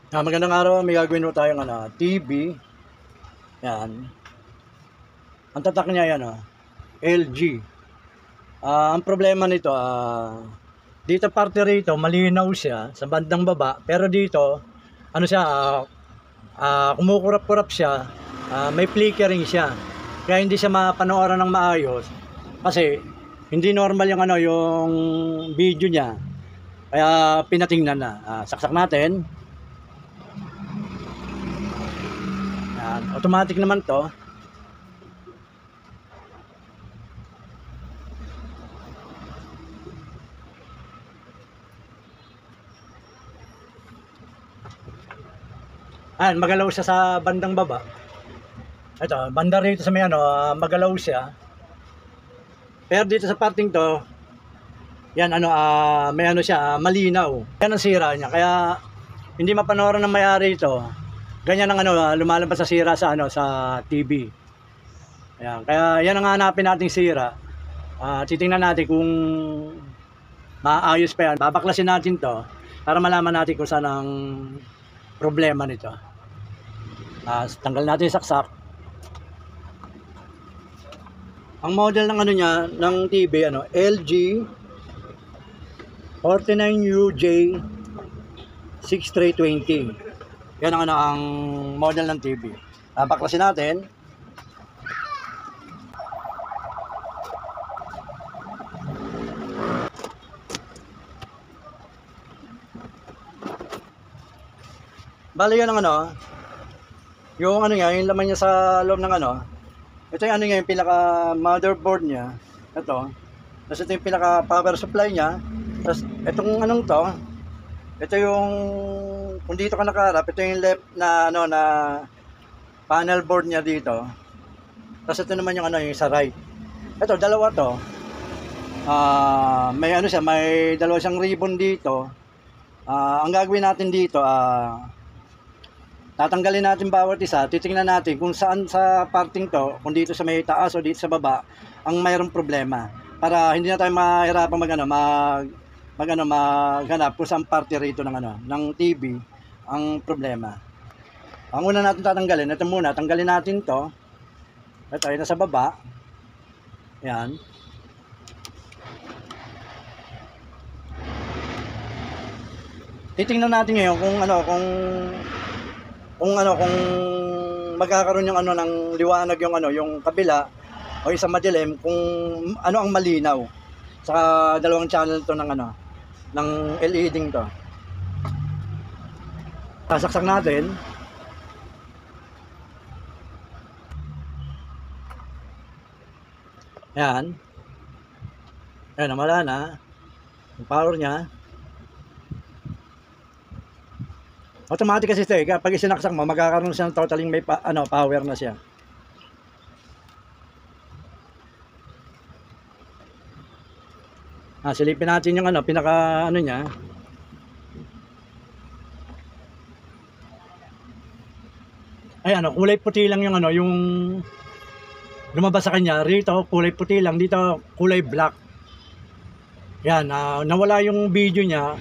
Magandang araw, may gagawin po tayong TV. Yan. Ang tatak niya yan, LG. Ang problema nito, dito parte rito, malinaw siya sa bandang baba. Pero dito, ano siya, kumukurap-kurap siya, may flickering siya. Kaya hindi siya mapanooran ng maayos. Kasi, hindi normal yung yung video niya. Kaya pinatingnan na. Saksak natin. Yan. Automatic naman to. Ayan, magalaw siya sa bandang baba. Ito, banda rito sa may magalaw siya. Pero dito sa parting to, yan may siya, malinaw. Yan ang sira niya. Kaya hindi mapanoran ng may-ari ito. Ganyan ang lumalabas sa sira sa sa TV. Ayan, kaya yan ang hanapin nating sira. Titingnan natin kung maayos pa yan. Babaklasin natin to para malaman natin kung saan ang problema nito. Tanggal natin yung saksak. Ang model ng niya ng TV LG 49UJ 6320. Yan ang model ng TV. Baklasin natin. Bali yan ang yung yung laman niya sa loob ng ito yung yung pinaka motherboard niya. Ito. Tapos ito yung pinaka power supply niya. Tapos itong to, ito yung kung dito ka nakaharap, ito yung left na na panel board niya dito. Tapos ito naman yung yung sa right. Ito dalawa to. May siya, may dalawa siyang ribbon dito. Ang gagawin natin dito, tatanggalin natin bawat isa, titingnan natin kung saan sa parting to, kung dito sa may taas o dito sa baba, ang mayroong problema. Para hindi na tayo mahirapang maghanap kung saan parte rito ng TV ang problema. Ang una natin tatanggalin, ito muna, tanggalin natin to. Ito, yun nasa baba. Yan. Titingnan natin ngayon kung magkakaroon yung ng liwanag yung kabila o isang madilim, kung ang malinaw sa dalawang channel to ng LED to. Sasaksak natin. Yan. Ayan, wala na yung power niya. Automatic kasi ito kapag isinaksak mo, magkakaroon siya ng totaling may power na siya. Silipin natin yung pinaka niya. Ay kulay puti lang yung yung lumabas sa kanya. Rito kulay puti lang, dito kulay black. Yan, nawala yung video niya.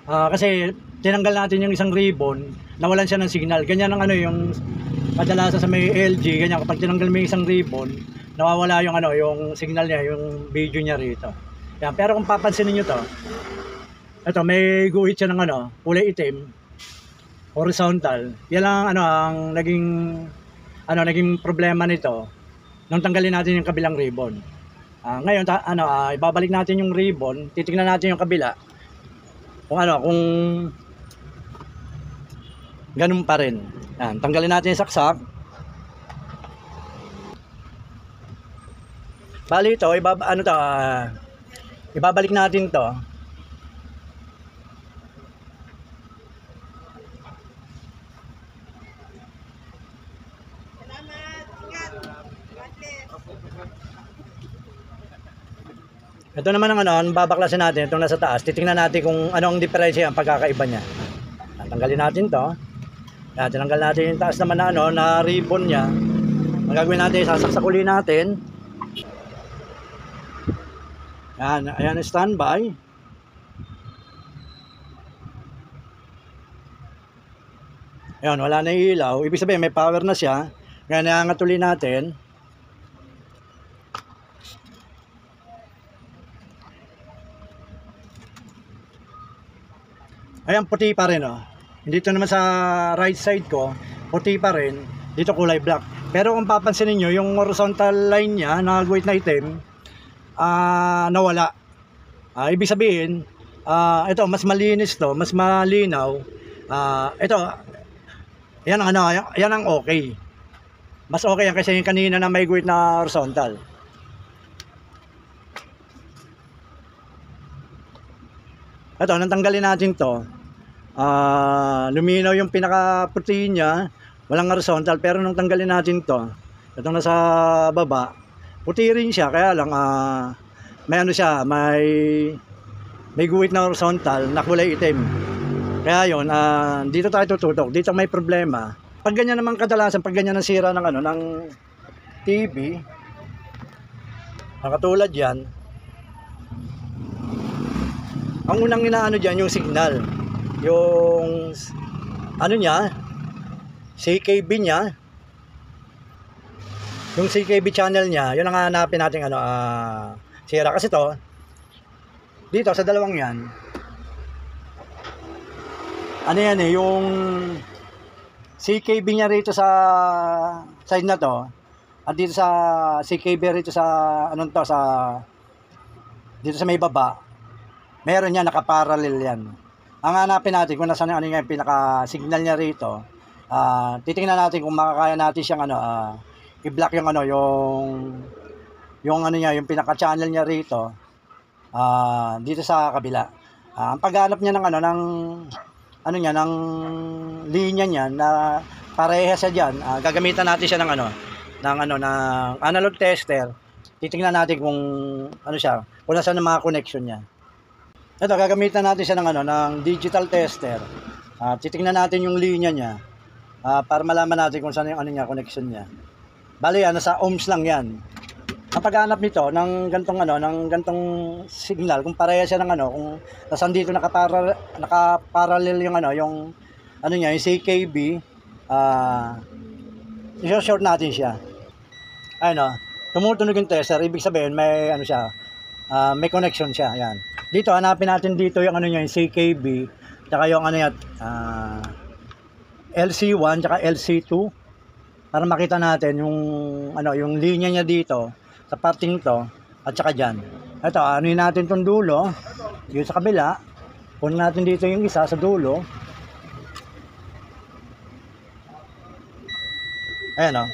Kasi tinanggal natin yung isang ribbon, nawalan siya ng signal. Ganyan ang yung kadalasan sa may LG, ganyan kapag tinanggal mo yung isang ribbon, nawawala yung yung signal niya, yung video niya rito. Yan, pero kung papansinin niyo to, ito may guhit siya ng kulay itim, horizontal. Yan lang ang naging problema nito nung tanggalin natin yung kabilang ribbon. Ngayon ibabalik natin yung ribbon, titingnan natin yung kabila. Kung ganun pa rin. Yan, tanggalin natin yung saksak. Bali ito, ibabalik natin to. Ito naman ang babaklasin natin, itong nasa taas. Titingnan natin kung ano ang diferensya, ang pagkakaiba niya. Tanggalin natin to. Yan, tinanggal natin yung taas naman na ribbon niya. Ang gagawin natin, sasaksakulin natin. Yan, ayan, standby. Ayan, wala na ilaw. Ibig sabihin, may power na siya. Kaya naangat ulit natin. Ayan, puti pa rin, oh. Dito naman sa right side ko, puti pa rin. Dito kulay black. Pero kung papansin niyo yung horizontal line niya na white na item, nawala. Ibig sabihin, ito, mas malinis to, mas malinaw. Ito, yan ang yan ang okay. Mas okay yan kasi yung kanina na may guhit na horizontal. Ito, nang tanggalin natin to, luminaw yung pinaka-puti niya, walang horizontal, pero nung tanggalin natin to, itong nasa baba, puti rin siya, kaya lang may ano siya, may guhit na horizontal na kulay itim. Kaya yun, dito tayo tututok. Dito may problema. Pag ganyan naman kadalasan, pag ganyan ang sira ng, ng TV, katulad yan, ang unang inaano dyan, yung signal. Yung, ano niya, CKB niya, yung CKB channel niya, yun ang hanapin natin, sira. Kasi to, dito sa dalawang yan, ano yan yung CKB niya rito sa side na to, at dito sa CKB rito sa dito sa may baba, meron yan, nakaparallel yan. Ang hanapin natin kung nasaan yung pinaka signal niya rito, titingnan natin kung makakaya natin siyang i-block yung yung niya, yung pinaka channel niya rito, dito sa kabila. Ang paghanap niya ng ng linya niya na parehas siya diyan, gagamitan natin siya ng ng analog tester. Titingnan natin kung siya, kung nasaan ang mga connection niya. Ito, gagamitan natin siya ng ng digital tester. Titingnan natin yung linya niya, para malaman natin kung saan yung connection niya. Bali, sa ohms lang 'yan. Ang paghanap nito ng gantong signal, kung pareha siya ng kung nasaan dito nakaparallel yung yung yung CKB, i-short natin siya. Ayun, tumutunog yung tester, ibig sabihin may siya, may connection siya, yan. Dito hanapin natin dito yung yung CKB, tsaka yung LC1 tsaka LC2 para makita natin yung yung linya niya dito sa parting to at saka dyan. Ito, anuin natin tong dulo yun sa kabila, kunin natin dito yung isa sa dulo. Ayan,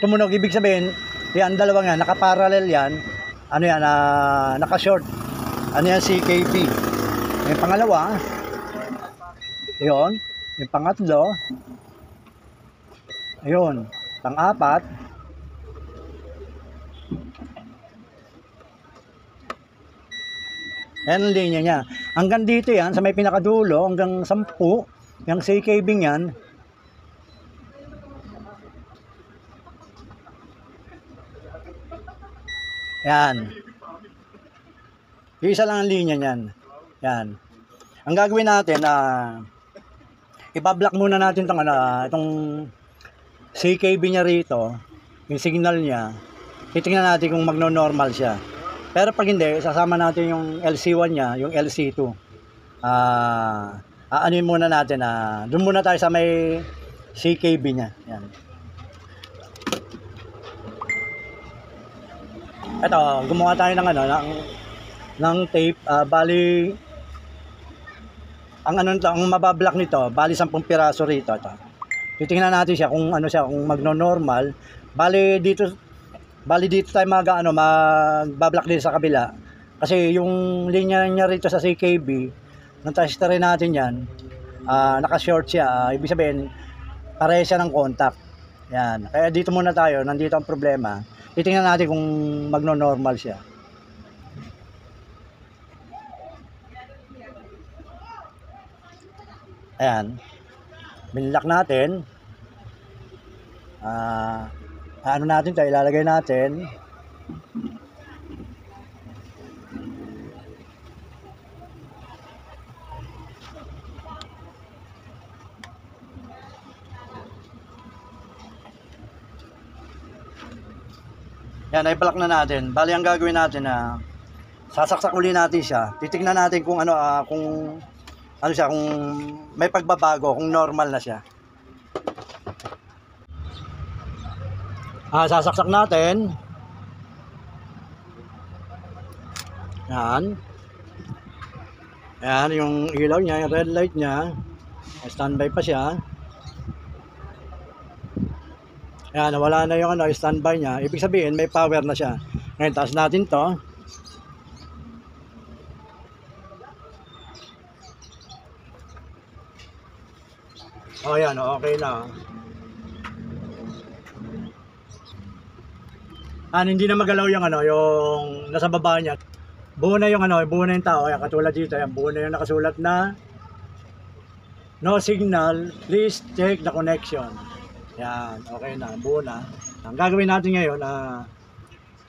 tumunog, ibig sabihin yan, dalawang yan, nakaparallel yan, naka-short, yan, CKB. Yung pangalawa, yun, yung pangatlo, ayun, pang-apat, yan ang linya niya. Hanggang dito yan, sa may pinakadulo, hanggang 10, yung CKB yan. Yan. Isa lang ang linya niyan. Yan. Ang gagawin natin, ibablock muna natin itong CKB niya rito, yung signal niya. Titingnan natin kung magno-normal siya. Pero pag hindi, sasama natin yung LC1 niya, yung LC2. Aanin muna natin, doon muna tayo sa may CKB niya. Yan. Ito, gumawa tayo ng ng tape. Bali, ang mabablock nito, bali 10 piraso rito. Ito. Titingnan natin siya kung kung magno-normal. Bali dito tayo magbablock din sa kabila. Kasi yung linya niya rito sa CKB, nang testerin natin yan, naka-short siya. Ibig sabihin, pareha siya ng contact. Yan. Kaya dito muna tayo, nandito ang problema. Titingnan natin kung magno-normal siya. Ayan. Binlock natin. Natin ito, ilalagay natin. Yan, i-block na natin. Bali, ang gagawin natin na sasaksak uli natin siya. Titignan natin kung ano, kung ano siya, kung may pagbabago, kung normal na siya. Sasaksak natin. Yan. Yan, yung ilaw niya, yung red light niya. Standby pa siya. Yan, nawala na yung standby niya. Ibig sabihin, may power na siya. Ngayon, taas natin to. Yan, okay na. Hindi na magalaw yung yung nasa baba niya. Buo na yung buo na yung tao. Yan, katulad dito, yan, buo na yung nakasulat na no signal, please check the connection. Yan, okay na, buo na. Ang gagawin natin ngayon,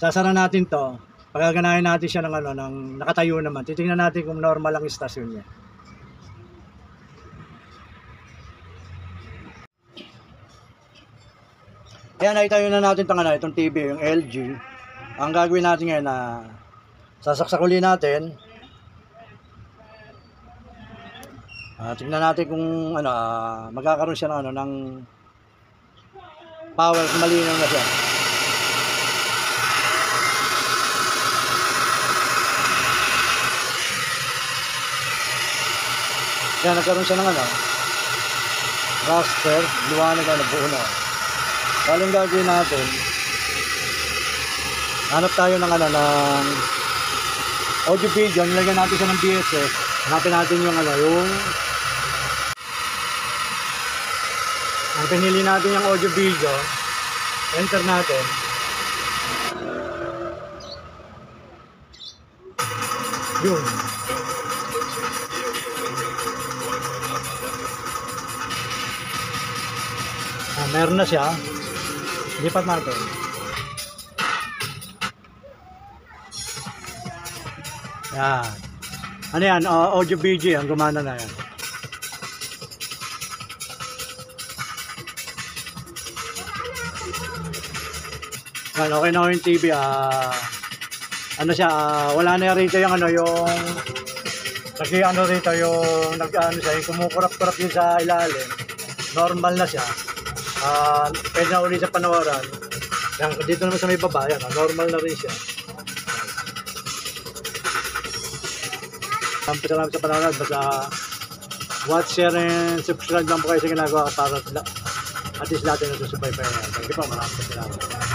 sasara natin to. Pagaganahin natin siya ng ng nakatayo naman. Titingnan natin kung normal ang istasyon niya. Kaya naitayo na natin itong TV, yung LG. Ang gagawin natin ngayon sasaksak uli natin. Tingnan natin kung magkakaroon siya ng power, malinaw na siya. Yan, nagkaroon siya ng raster, liwanag na buo na. Paling gagawin natin, hanap tayo ng audio video, nilagyan natin siya ng BSS. Hanapin natin yung ang pinili natin yung audio video, enter natin. Yun. Meron na siya. Lipat natin. Yan. Ano yan? Audio video. Ang gumana na yan. Yan, okay na yung TV. Ano siya? Wala na rito yung yung kasi rito yung siya, yung kumukurap-kurap yun sa ilalim. Normal na siya. Pwede na ulit sa panawaran. Yan, dito naman sa may baba, yan, normal na rin siya. Salamat sa panonood. Basta watch, share, and subscribe lang po kayo sa ginagawa para at least natin nasusubaybay. Thank you po, maraming salamat.